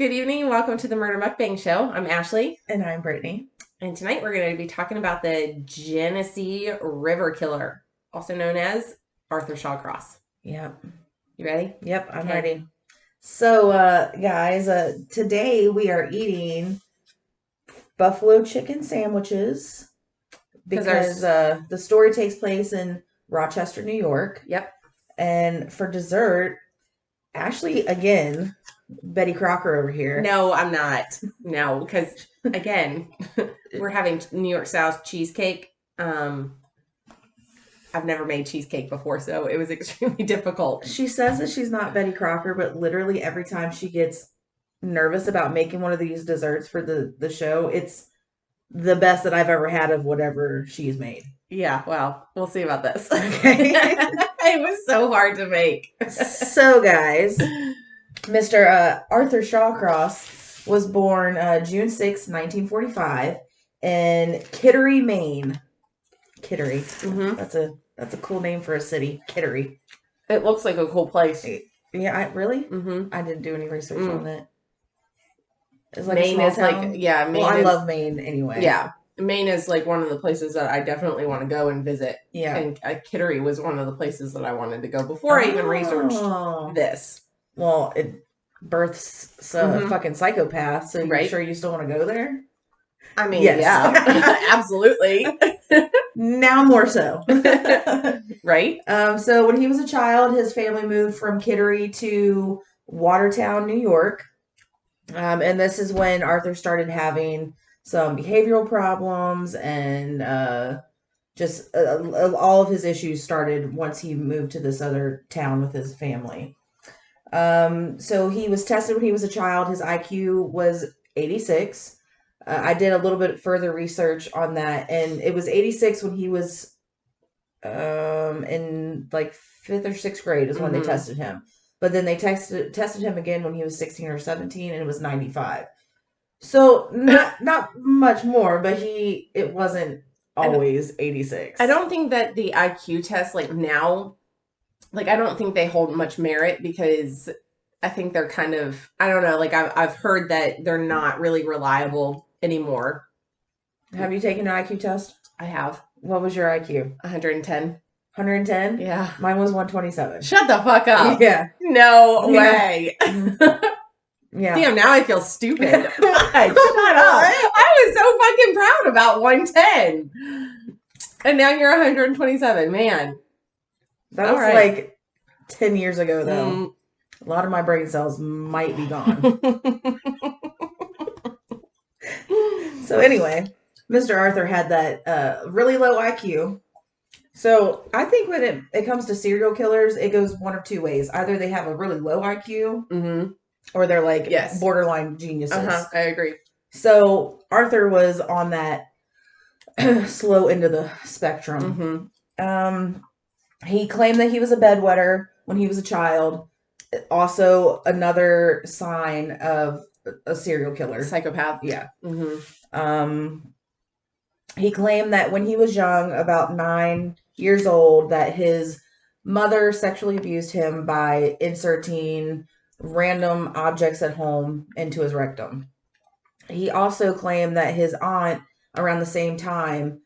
Good evening. Welcome to the Murder Mukbang Show. I'm Ashley. And I'm Brittany. And tonight we're going to be talking about the Genesee River Killer, also known as Arthur Shawcross. Yep. You ready? Yep, I'm ready. So, guys, today we are eating buffalo chicken sandwiches because the story takes place in Rochester, New York. Yep. And for dessert, Ashley, again, Betty Crocker over here. No, I'm not. No, because, again, we're having New York style cheesecake. I've never made cheesecake before, so it was extremely difficult. She says that she's not Betty Crocker, but literally every time she gets nervous about making one of these desserts for the show, it's the best that I've ever had of whatever she's made. Yeah, well, we'll see about this. Okay. It was so hard to make. So, guys, Mr. Arthur Shawcross was born June 6, 1945 in Kittery, Maine. Kittery. Mm-hmm. That's a cool name for a city. Kittery. It looks like a cool place. Yeah, really? Mm-hmm. I didn't do any research on that. It's like Maine is town. Like, yeah, Maine. Well, I love Maine anyway. Yeah. Maine is like one of the places that I definitely want to go and visit. Yeah. And Kittery was one of the places that I wanted to go before I even researched this. Well, it births some fucking psychopaths, so you're sure you still want to go there? I mean, yes. Yeah, absolutely. Now more so. Right? So when he was a child, his family moved from Kittery to Watertown, New York. And this is when Arthur started having some behavioral problems and just all of his issues started once he moved to this other town with his family. So he was tested when he was a child. His IQ was 86. I did a little bit further research on that, and it was 86 when he was in like 5th or 6th grade is when they tested him. But then they tested him again when he was 16 or 17, and it was 95. So not much more, but it wasn't always 86. I don't think that the IQ test like now, like I don't think they hold much merit because I think they're kind of, I don't know, like I've heard that they're not really reliable anymore. Have you taken an IQ test? I have. What was your IQ? 110. 110? Yeah. Mine was 127. Shut the fuck up. Yeah. No way. Yeah. Damn, now I feel stupid. Shut up. I was so fucking proud about 110. And now you're 127. Man. That was like 10 years ago, though. A lot of my brain cells might be gone. So anyway, Mr. Arthur had that really low IQ. So I think when it comes to serial killers, it goes one of two ways. Either they have a really low IQ, or they're like borderline geniuses. I agree. So Arthur was on that slow end of the spectrum. He claimed that he was a bedwetter when he was a child. Also, another sign of a serial killer. Psychopath. Yeah. He claimed that when he was young, about 9 years old, that his mother sexually abused him by inserting random objects at home into his rectum. He also claimed that his aunt, around the same time,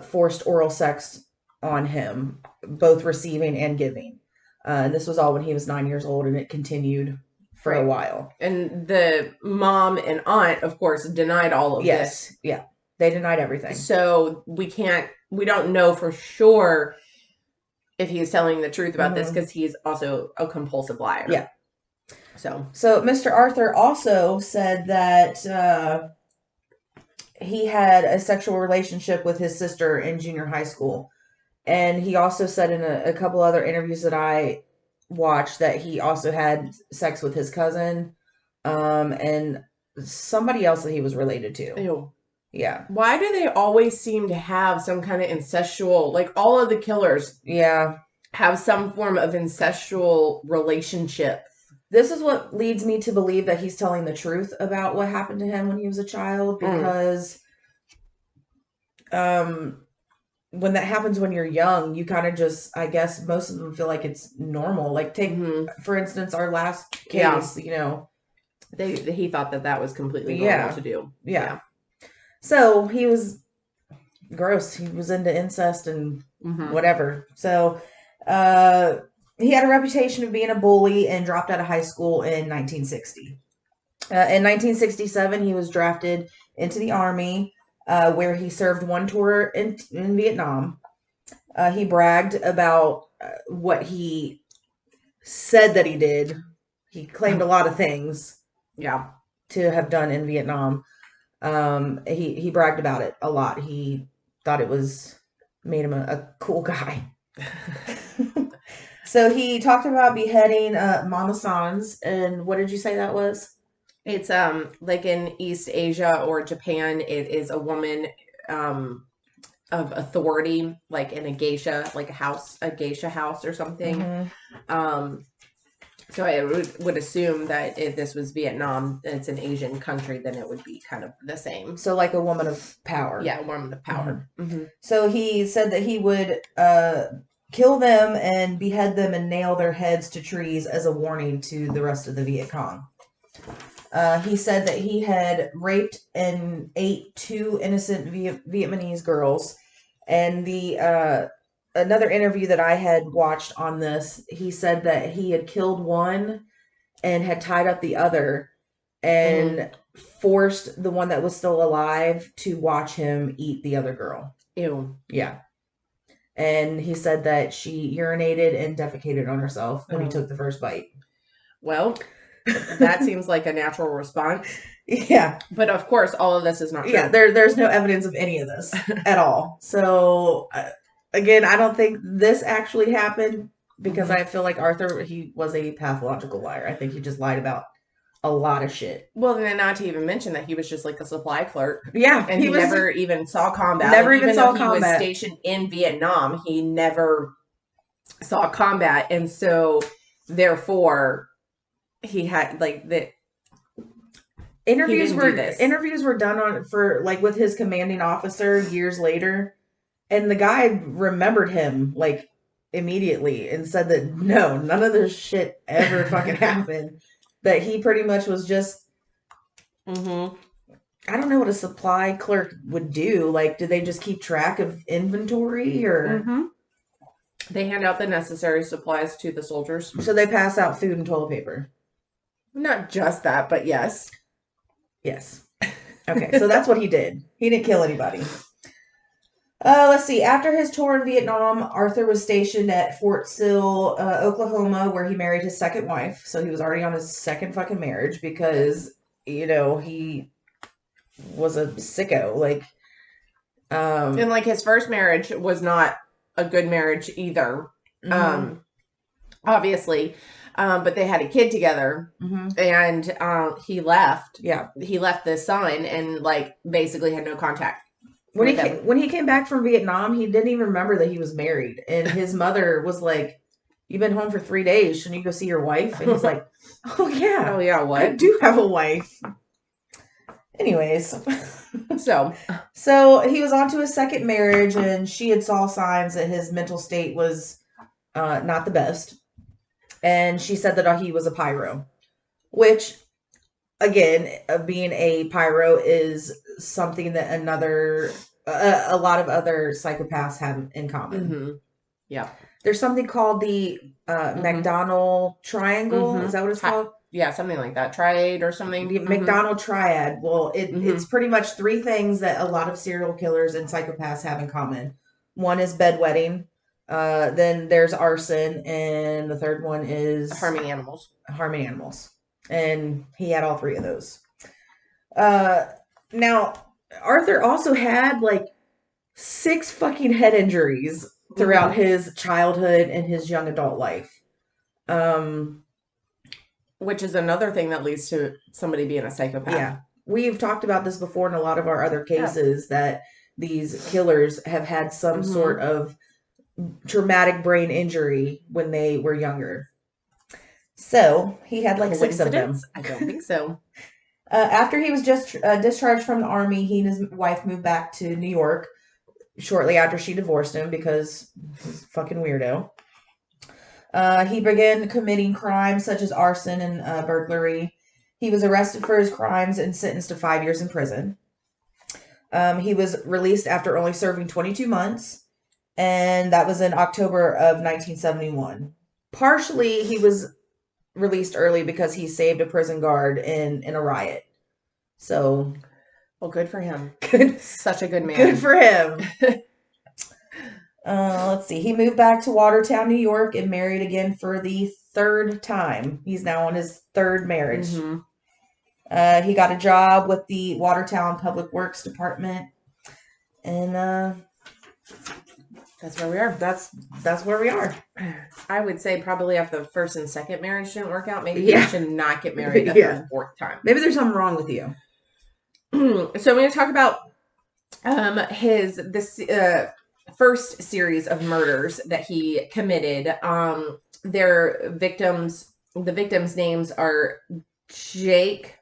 forced oral sex on him, both receiving and giving. And this was all when he was 9 years old, and it continued for a while. And the mom and aunt, of course, denied all of this. Yeah. They denied everything. So we don't know for sure if he's telling the truth about this because he's also a compulsive liar. Yeah. So Mr. Arthur also said that he had a sexual relationship with his sister in junior high school. And he also said in a couple other interviews that I watched that he also had sex with his cousin and somebody else that he was related to. Ew. Yeah. Why do they always seem to have some kind of incestual, like all of the killers have some form of incestual relationship? This is what leads me to believe that he's telling the truth about what happened to him when he was a child, because when that happens when you're young, you kind of just, I guess most of them feel like it's normal. Like take, for instance, our last case, He thought that that was completely normal Yeah. to do. Yeah. Yeah. So he was gross. He was into incest and Hmm. whatever. So uh, he had a reputation of being a bully and dropped out of high school in 1960. In 1967, he was drafted into the Army, where he served one tour in Vietnam. He bragged about what he said that he did. He claimed a lot of things Yeah. to have done in Vietnam. He bragged about it a lot. He thought it was made him a cool guy. So he talked about beheading Mama Sans, and what did you say that was? It's like in East Asia or Japan, it is a woman um of authority, like in a geisha, like a geisha house or something. Mm-hmm. Um, so I would assume that if this was Vietnam, it's an Asian country, then it would be kind of the same. So like a woman of power. Yeah, woman of Mm-hmm. power. Hmm. So he said that he would kill them and behead them and nail their heads to trees as a warning to the rest of the Viet Cong. He said that he had raped and ate two innocent Vietnamese girls. And the another interview that I had watched on this, he said that he had killed one and had tied up the other Hmm. and forced the one that was still alive to watch him eat the other girl. Ew. Yeah. And he said that she urinated and defecated on herself when he Oh. took the first bite. Well, that seems like a natural response. Yeah. But of course, all of this is not true. Yeah, there's no evidence of any of this at all. So again, I don't think this actually happened because I feel like Arthur, he was a pathological liar. I think he just lied about a lot of shit. Well, then not to even mention that he was just like a supply clerk. Yeah, And he never even saw combat. Never Like, even even saw though he was combat. stationed in Vietnam, he never saw combat. And so therefore he had like the Interviews didn't do were this. interviews were done on for like with his commanding officer years later, and the guy remembered him like immediately and said that no, none of this shit ever fucking happened. That he pretty much was just Mm-hmm. I don't know what a supply clerk would do. Like, do they just keep track of inventory or Mm-hmm. They hand out the necessary supplies to the soldiers. so they pass out food and toilet paper? Not just that, but yes. Yes. Okay, so that's what he did. He didn't kill anybody. Let's see. After his tour in Vietnam, Arthur was stationed at Fort Sill, Oklahoma, where he married his second wife. So he was already on his second fucking marriage because, he was a sicko. Like, And like his first marriage was not a good marriage either. mhm, Obviously. But they had a kid together, mhm. and he left. Yeah. He left the son and like basically had no contact When with him. when he came back from Vietnam, he didn't even remember that he was married, and his mother was like, "You've been home for 3 days. Shouldn't you go see your wife?" And he's like, "Oh yeah, Oh yeah, I what? do have a wife." Anyways, So so he was on to his second marriage, and she had saw signs that his mental state was not the best, and she said that he was a pyro, which again, being a pyro is something that a lot of other psychopaths have in common. hmm yeah. There's something called the McDonald Triangle. Is that what it's called? Yeah, something like that. Triad or something. The McDonald Triad. Well, it's pretty much three things that a lot of serial killers and psychopaths have in common. One is bedwetting. Then there's arson, and the third one is Harming animals. Harming animals. And he had all three of those. Now, Arthur also had like 6 fucking head injuries throughout his childhood and his young adult life. Which is another thing that leads to somebody being a psychopath. Yeah. We've talked about this before in a lot of our other cases that these killers have had some sort of traumatic brain injury when they were younger. So he had like 6 of them. I don't think so. After he was just discharged from the army, he and his wife moved back to New York shortly after she divorced him because he's a fucking weirdo. He began committing crimes such as arson and burglary. He was arrested for his crimes and sentenced to 5 years in prison. He was released after only serving 22 months, and that was in October of 1971. Partially, he was released early because he saved a prison guard in a riot. So, well, good for him. Good, such a good man. Good for him. Let's see. He moved back to Watertown, New York, and married again for the third time. He's now on his third marriage. Mm-hmm. He got a job with the Watertown Public Works Department, and that's where we are. That's where we are. I would say probably after the first and second marriage didn't work out, maybe you should not get married after the fourth time. Maybe there's something wrong with you. So I'm going to talk about this first series of murders that he committed. The victims' names are Jack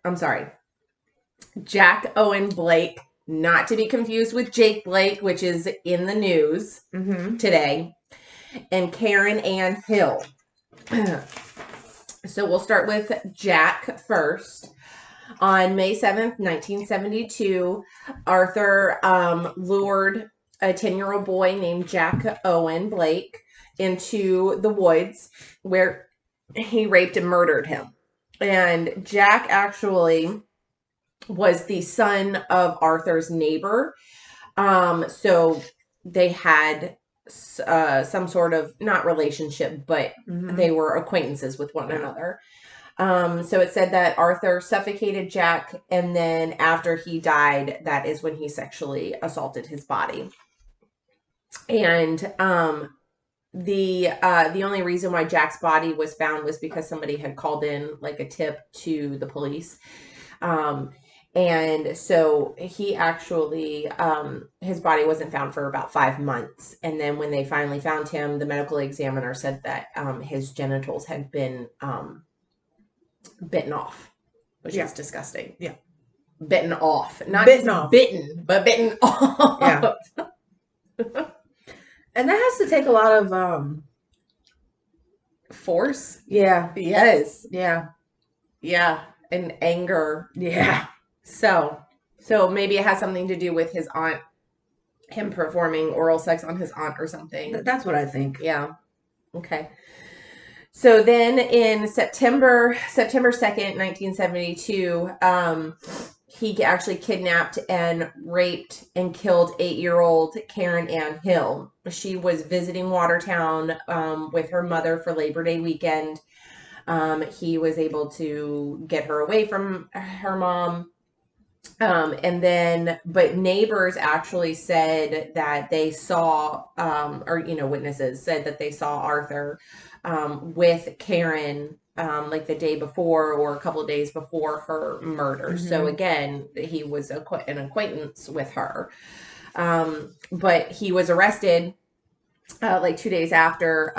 Owen Blake, not to be confused with Jake Blake, which is in the news today, and Karen Ann Hill. So we'll start with Jack first. On May 7th, 1972, Arthur lured a 10-year-old boy named Jack Owen Blake into the woods where he raped and murdered him. And Jack actually was the son of Arthur's neighbor. So they had some sort of, not relationship, but they were acquaintances with one another. So it said that Arthur suffocated Jack, and then after he died, that is when he sexually assaulted his body. And the only reason why Jack's body was found was because somebody had called in like a tip to the police. And so he actually, his body wasn't found for about 5 months. And then when they finally found him, the medical examiner said that his genitals had been bitten off, which is disgusting. Yeah. Bitten off. Not bitten off. Bitten, but bitten off. Yeah. And that has to take a lot of force. Yeah. Yes. Yeah. Yeah. And anger. Yeah. So maybe it has something to do with his aunt, him performing oral sex on his aunt or something. That's what I think. Yeah. Okay. So then in September 2nd, 1972, he actually kidnapped and raped and killed 8-year-old Karen Ann Hill. She was visiting Watertown with her mother for Labor Day weekend. He was able to get her away from her mom. But neighbors actually said that they saw, witnesses said that they saw Arthur with Karen like the day before or a couple of days before her murder. So again, he was an acquaintance with her. But he was arrested like 2 days after,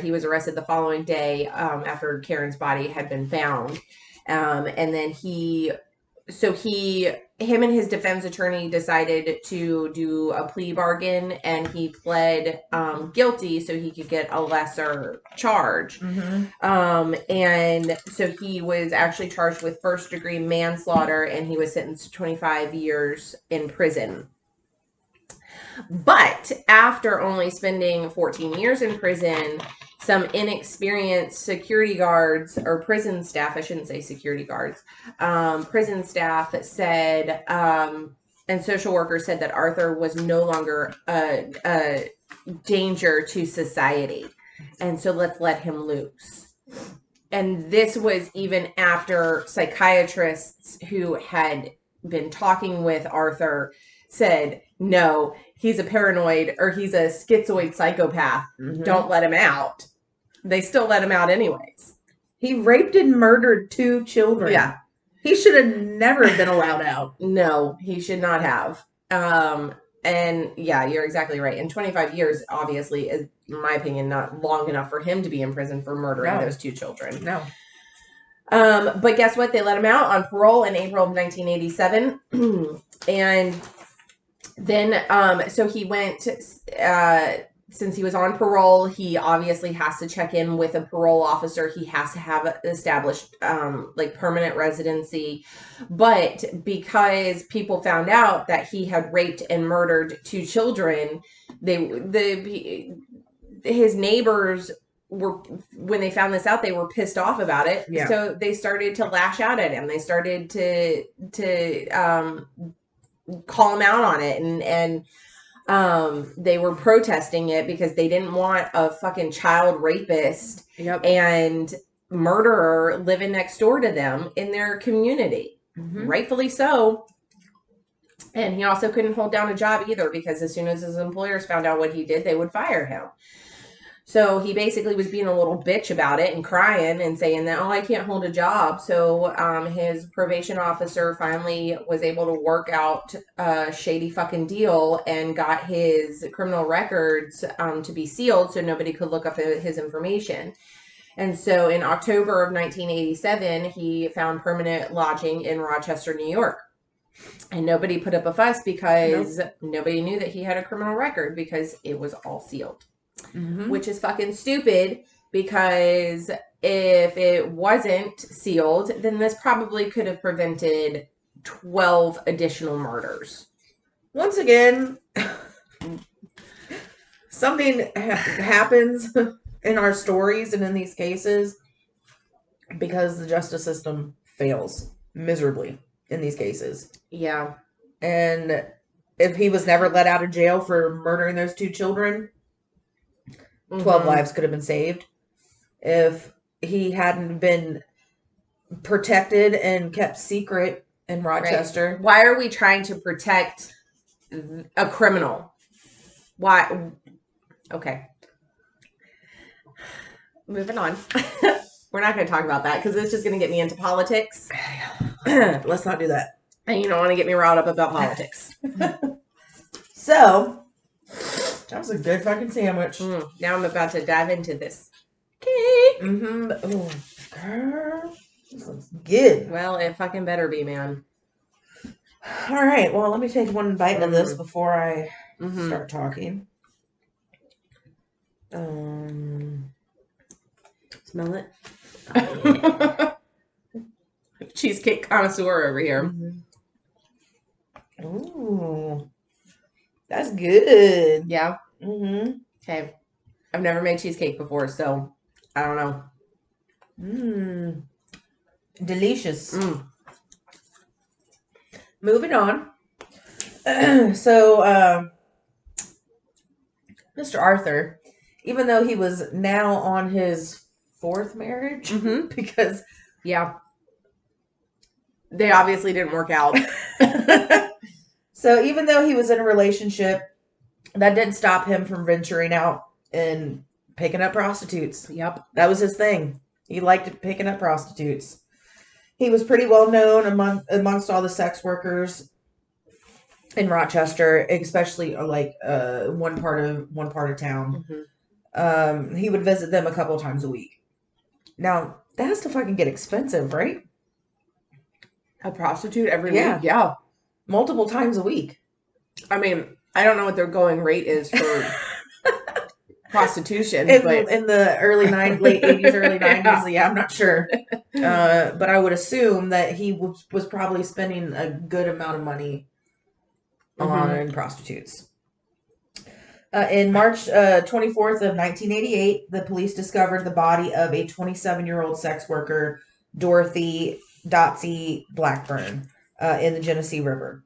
he was arrested the following day after Karen's body had been found. And then him and his defense attorney decided to do a plea bargain, and he pled guilty so he could get a lesser charge. And so he was actually charged with first-degree manslaughter, and he was sentenced to 25 years in prison. But after only spending 14 years in prison, some inexperienced security guards or prison staff, I shouldn't say security guards, prison staff said, and social workers said that Arthur was no longer a danger to society. And so let's let him loose. And this was even after psychiatrists who had been talking with Arthur said, no, he's a paranoid or he's a schizoid psychopath. Don't let him out. They still let him out anyways. He raped and murdered 2 children. Yeah. He should have never been allowed out. No, he should not have. And yeah, you're exactly right. And 25 years, obviously, is, in my opinion, not long enough for him to be in prison for murdering those 2 children. No. But guess what? They let him out on parole in April of 1987. And then, so he went, since he was on parole, he obviously has to check in with a parole officer. He has to have established like permanent residency. But because people found out that he had raped and murdered 2 children, his neighbors were, when they found this out, they were pissed off about it. Yeah. So they started to lash out at him. They started to call him out on it, and they were protesting it because they didn't want a fucking child rapist Yep. and murderer living next door to them in their community. Rightfully so. And he also couldn't hold down a job either, because as soon as his employers found out what he did, they would fire him. So he basically was being a little bitch about it and crying and saying that, oh, I can't hold a job. So his probation officer finally was able to work out a shady fucking deal and got his criminal records to be sealed so nobody could look up his information. And so in October of 1987, he found permanent lodging in Rochester, New York. And nobody put up a fuss because nobody knew that he had a criminal record because it was all sealed. Which is fucking stupid, because if it wasn't sealed, then this probably could have prevented 12 additional murders. Once again, something happens in our stories and in these cases because the justice system fails miserably in these cases. Yeah. And if he was never let out of jail for murdering those 2 children, 12 lives could have been saved. If he hadn't been protected and kept secret in Rochester. Right. Why are we trying to protect a criminal? Why? Okay. Moving on. We're not going to talk about that because it's just going to get me into politics. Let's not do that. And you don't want to get me riled up about politics. So, that was a good fucking sandwich. Now I'm about to dive into this cake. Oh, girl, this looks good. Well, it fucking better be, man. All right. Well, let me take one bite of this before I start talking. Smell it? Cheesecake connoisseur over here. Ooh. That's good. Yeah. Okay. I've never made cheesecake before, so I don't know. Delicious. Moving on. So, Mr. Arthur, even though he was now on his 4th marriage, because they obviously didn't work out. So even though he was in a relationship, that didn't stop him from venturing out and picking up prostitutes. Yep. That was his thing. He liked picking up prostitutes. He was pretty well known amongst all the sex workers in Rochester, especially like one part of town. He would visit them a couple times a week. Now, that has to fucking get expensive, right? A prostitute every week? Yeah. Multiple times a week. I mean, I don't know what their going rate is for prostitution. In but the late 80s, early 90s, I'm not sure. But I would assume that he was probably spending a good amount of money on prostitutes. In March 24th of 1988, the police discovered the body of a 27-year-old sex worker, Dorothy Dotsy Blackburn, in the Genesee River.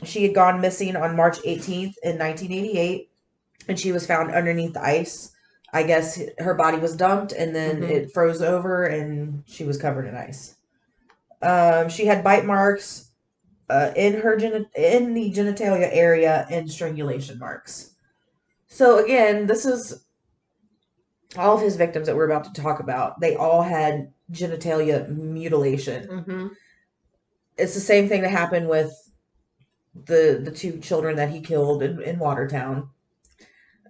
She had gone missing on March 18th in 1988, and she was found underneath the ice. I guess her body was dumped, and then it froze over, and she was covered in ice. She had bite marks in the genitalia area and strangulation marks. So again, this is all of his victims that we're about to talk about. They all had genitalia mutilation. It's the same thing that happened with the 2 children that he killed in Watertown.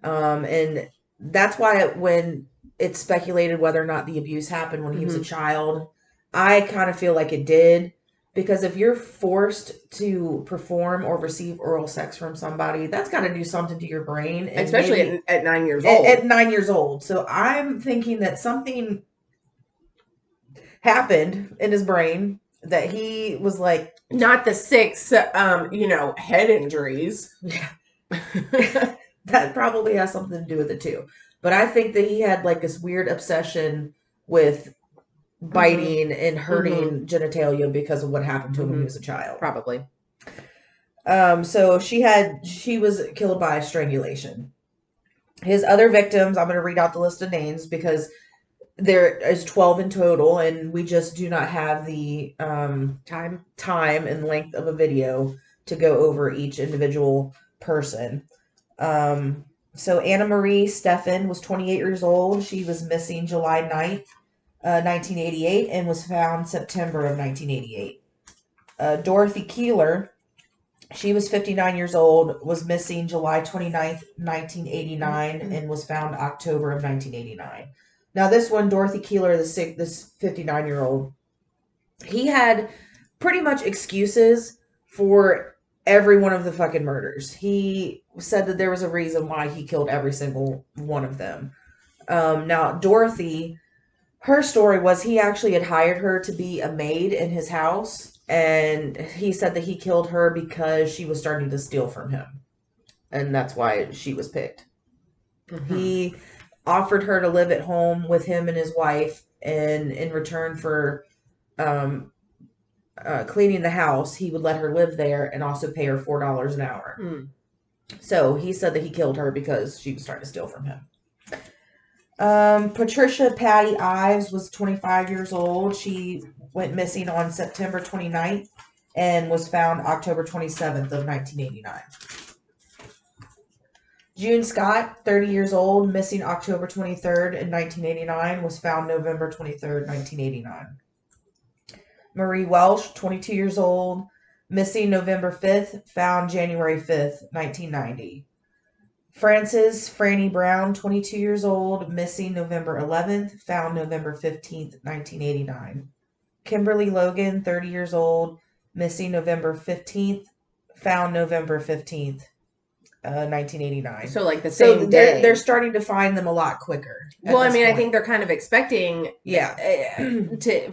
And that's why when it's speculated whether or not the abuse happened when he was a child, I kind of feel like it did, Because if you're forced to perform or receive oral sex from somebody, that's got to do something to your brain. And Especially maybe at 9 years old. At 9 years old. So I'm thinking that something happened in his brain that he was like, not the 6, head injuries. yeah. That probably has something to do with it too. But I think that he had like this weird obsession with biting and hurting genitalia because of what happened to him when he was a child. Probably. So she was killed by strangulation. His other victims, I'm going to read out the list of names because there is 12 in total, and we just do not have the time and length of a video to go over each individual person. So Anna Marie Steffen was 28 years old. She was missing July 9th, 1988, and was found September of 1988. Dorothy Keeler, she was 59 years old, was missing July 29th, 1989, and was found October of 1989. Now, this one, Dorothy Keeler, this 59-year-old, he had pretty much excuses for every one of the fucking murders. He said that there was a reason why he killed every single one of them. Now, Dorothy, her story was he actually had hired her to be a maid in his house, and he said that he killed her because she was starting to steal from him, and that's why she was picked. He offered her to live at home with him and his wife, and in return for cleaning the house, he would let her live there and also pay her $4 an hour. So he said that he killed her because she was starting to steal from him. Patricia Patty Ives was 25 years old. She went missing on September 29th and was found October 27th of 1989. June Scott, 30 years old, missing October 23rd in 1989, was found November 23rd, 1989. Marie Welsh, 22 years old, missing November 5th, found January 5th, 1990. Frances Franny Brown, 22 years old, missing November 11th, found November 15th, 1989. Kimberly Logan, 30 years old, missing November 15th, found November 15th, 1989. So like the same day. They're starting to find them a lot quicker. Well, I mean, I think they're kind of expecting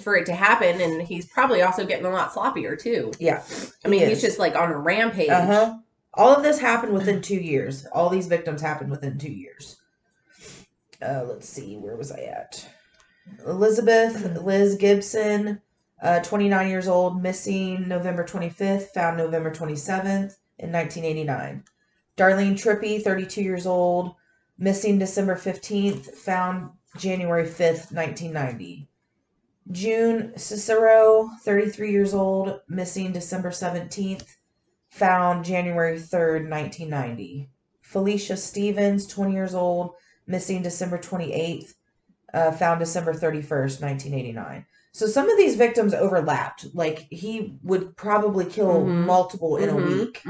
for it to happen, and he's probably also getting a lot sloppier too. Yeah. I mean, he's just like on a rampage. All of this happened within 2 years. All these victims happened within 2 years. Let's see, where was I at? Elizabeth Liz Gibson, 29 years old, missing November 25th, found November 27th in 1989. Darlene Trippy, 32 years old, missing December 15th, found January 5th, 1990. June Cicero, 33 years old, missing December 17th, found January 3rd, 1990. Felicia Stevens, 20 years old, missing December 28th, found December 31st, 1989. So some of these victims overlapped. Like, he would probably kill multiple in a week.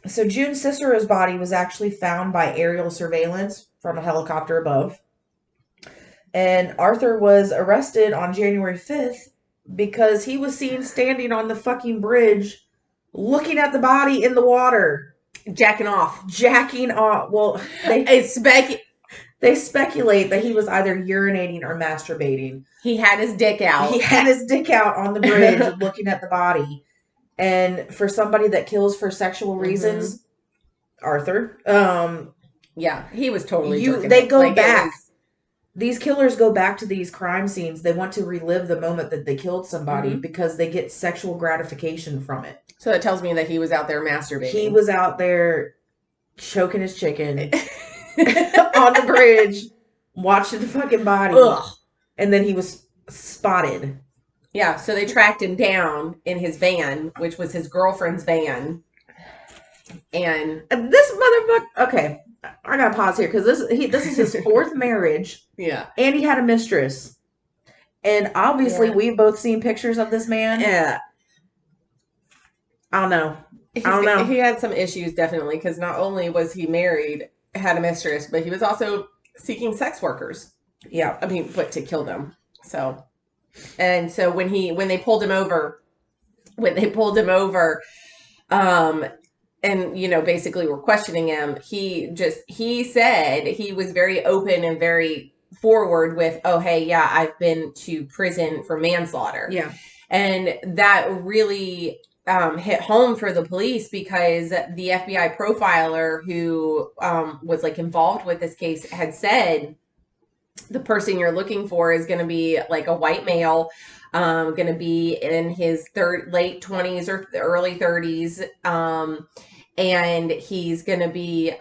So June Cicero's body was actually found by aerial surveillance from a helicopter above. And Arthur was arrested on January 5th because he was seen standing on the fucking bridge looking at the body in the water. Jacking off. Well, they speculate that he was either urinating or masturbating. He had his dick out. He had his dick out on the bridge looking at the body. And for somebody that kills for sexual reasons, Arthur, yeah, he was totally. They go back. These killers go back to these crime scenes. They want to relive the moment that they killed somebody because they get sexual gratification from it. So that tells me that he was out there masturbating. He was out there choking his chicken on the bridge, watching the fucking body. Ugh. And then he was spotted. Yeah, so they tracked him down in his van, which was his girlfriend's van. And this motherfucker... Okay, I gotta pause here, because this is his fourth marriage. Yeah. And he had a mistress. And obviously, we've both seen pictures of this man. Yeah. I don't know. He had some issues, definitely, because not only was he married, had a mistress, but he was also seeking sex workers. Yeah. I mean, but to kill them. So... And so when they pulled him over, when they pulled him over, um, and basically were questioning him, he said he was very open and very forward with, oh hey, yeah, I've been to prison for manslaughter. Yeah. And that really hit home for the police, because the FBI profiler who was like involved with this case had said the person you're looking for is going to be like a white male, going to be in his late 20s or early 30s, and he's going to be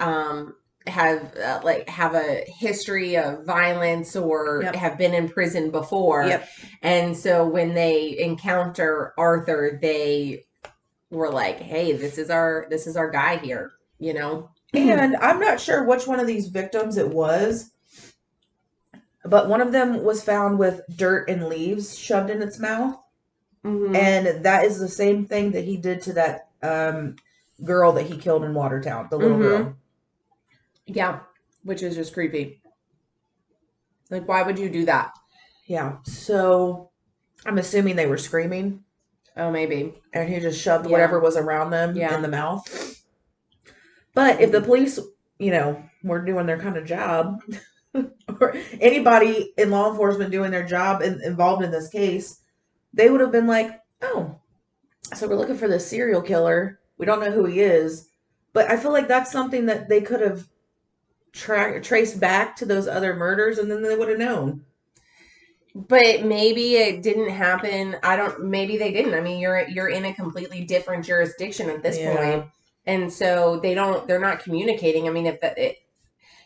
have a history of violence, or Yep. have been in prison before. Yep. And so when they encounter Arthur, they were like, hey, this is our guy here, And I'm not sure which one of these victims it was, but one of them was found with dirt and leaves shoved in its mouth. Mm-hmm. And that is the same thing that he did to that girl that he killed in Watertown, the little girl. Yeah, which is just creepy. Like, why would you do that? Yeah. So I'm assuming they were screaming. Oh, maybe. And he just shoved whatever was around them in the mouth. But if the police, were doing their kind of job, or anybody in law enforcement doing their job involved in this case, they would have been like, oh, so we're looking for this serial killer. We don't know who he is. But I feel like that's something that they could have traced back to those other murders, and then they would have known. But maybe it didn't happen. Maybe they didn't. I mean, you're in a completely different jurisdiction at this point. And so they're not communicating. I mean,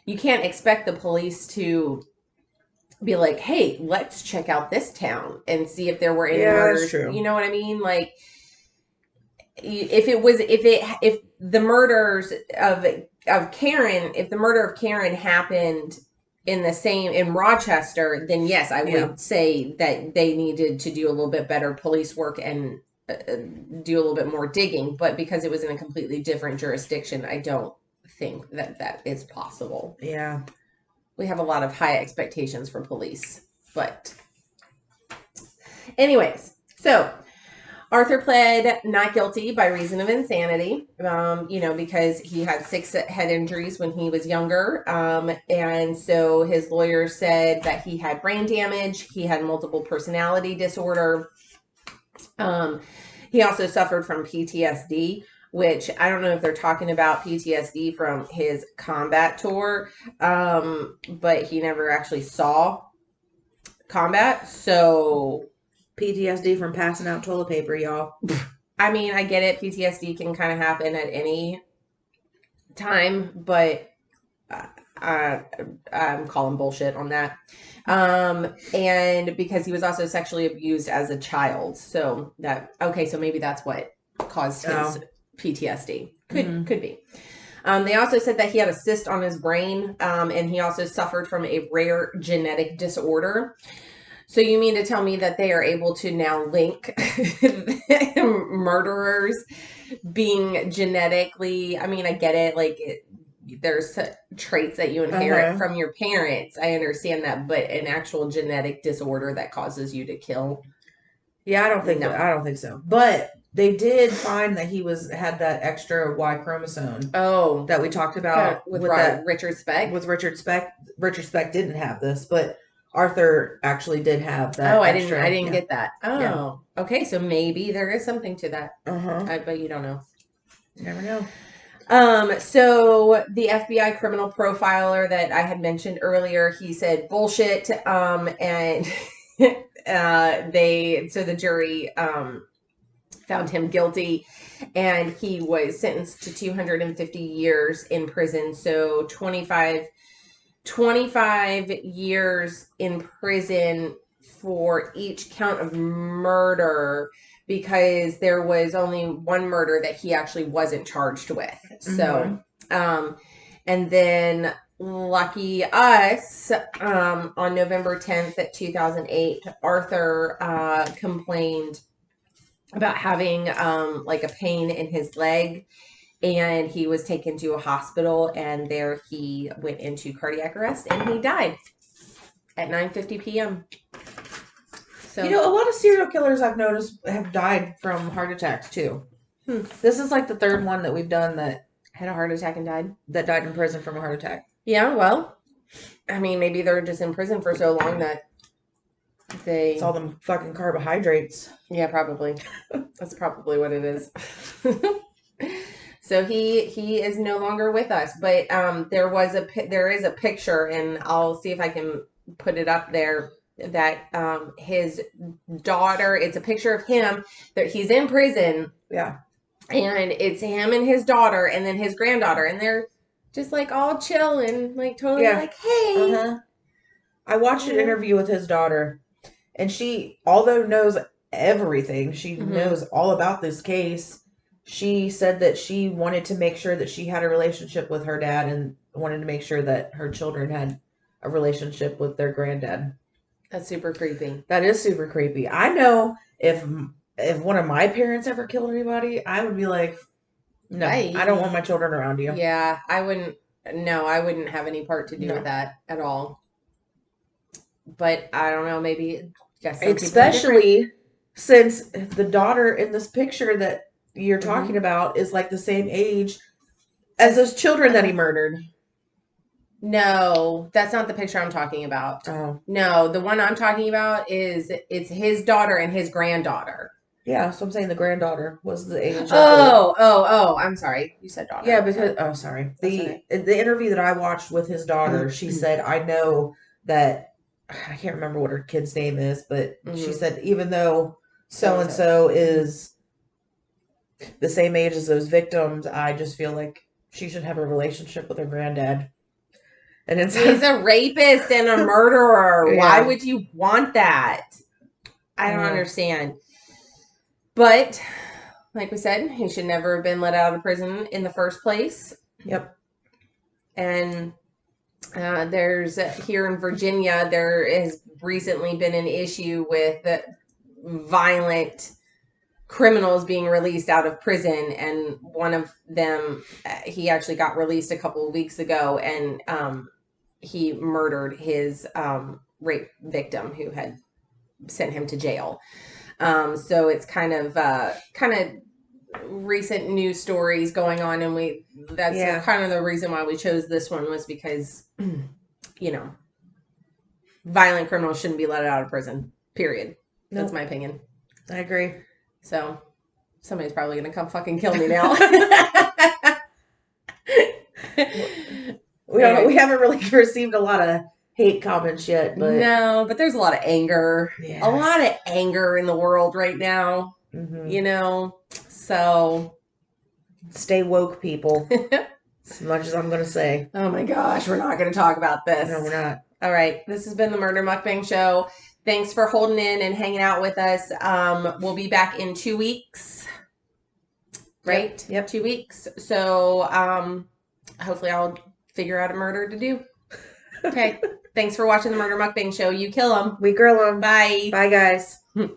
you can't expect the police to be like, hey, let's check out this town and see if there were any murders. That's true. You know what I mean? Like, if the murders of Karen, if the murder of Karen happened in Rochester, then yes, I would say that they needed to do a little bit better police work and do a little bit more digging. But because it was in a completely different jurisdiction, I don't think that is possible. Yeah. We have a lot of high expectations for police. But anyways, so Arthur pled not guilty by reason of insanity, because he had 6 head injuries when he was younger. And so his lawyer said that he had brain damage. He had multiple personality disorder. He also suffered from PTSD, which I don't know if they're talking about PTSD from his combat tour, but he never actually saw combat. So PTSD from passing out toilet paper, y'all. I mean, I get it. PTSD can kind of happen at any time, but I'm calling bullshit on that. And because he was also sexually abused as a child. So so maybe that's what caused his PTSD. Could be. They also said that he had a cyst on his brain, and he also suffered from a rare genetic disorder. So you mean to tell me that they are able to now link murderers being genetically, I mean, I get it. Like, there's traits that you inherit from your parents. I understand that, but an actual genetic disorder that causes you to kill. Yeah, I don't think so. But they did find that he had that extra Y chromosome. Oh, that we talked about with Richard Speck. With Richard Speck. Richard Speck didn't have this, but Arthur actually did have that. Oh, I didn't get that. Oh, okay. So maybe there is something to that. But you don't know. You never know. So the FBI criminal profiler that I had mentioned earlier, he said bullshit. And the jury found him guilty, and he was sentenced to 250 years in prison. So 25 years in prison for each count of murder, because there was only one murder that he actually wasn't charged with. So, and then lucky us, on November 10th, 2008, Arthur complained about having like a pain in his leg, and he was taken to a hospital, and there he went into cardiac arrest, and he died at 9:50 p.m. So a lot of serial killers I've noticed have died from heart attacks too. This is like the third one that we've done that had a heart attack and died. That died in prison from a heart attack. Yeah, well, I mean, maybe they're just in prison for so long that It's all them fucking carbohydrates. Yeah, probably. That's probably what it is. So he is no longer with us, but there is a picture, and I'll see if I can put it up there, that his daughter, it's a picture of him that he's in prison. Yeah. And it's him and his daughter and then his granddaughter, and they're just like all chill and like totally like, hey. I watched an interview with his daughter, and she, although knows everything, she knows all about this case. She said that she wanted to make sure that she had a relationship with her dad and wanted to make sure that her children had a relationship with their granddad. That's super creepy. That is super creepy. I know if one of my parents ever killed anybody, I would be like, no, I don't want my children around you. Yeah, I wouldn't have any part to do with that at all. But I don't know, maybe. Especially since the daughter in this picture that you're talking about is like the same age as those children that he murdered. No, that's not the picture I'm talking about. Oh. No, the one I'm talking about it's his daughter and his granddaughter. Yeah, so I'm saying the granddaughter was the age. Oh, I'm sorry. You said daughter. Yeah, because sorry. The interview that I watched with his daughter, she said, I know that, I can't remember what her kid's name is, but she said, even though so-and-so is the same age as those victims, I just feel like she should have a relationship with her granddad. And he's a rapist and a murderer. Yeah. Why would you want that? I don't understand. But, like we said, he should never have been let out of prison in the first place. Yep. And there's, here in Virginia, there has recently been an issue with violent criminals being released out of prison. And one of them, he actually got released a couple of weeks ago, and he murdered his rape victim who had sent him to jail. So it's kind of recent news stories going on, and that's kind of the reason why we chose this one, was because, violent criminals shouldn't be let out of prison, period. Nope. That's my opinion. I agree. So somebody's probably going to come fucking kill me now. We haven't really received a lot of hate comments yet, but no, but there's a lot of anger. Yeah. A lot of anger in the world right now. So stay woke, people. As much as I'm going to say. Oh my gosh, we're not going to talk about this. No, we're not. All right, this has been the Murder Mukbang Show. Thanks for holding in and hanging out with us. We'll be back in 2 weeks. Right? Yep. 2 weeks. So hopefully I'll figure out a murder to do. Okay. Thanks for watching the Murder Mukbang Show. You kill them. We grill them. Bye. Bye, guys.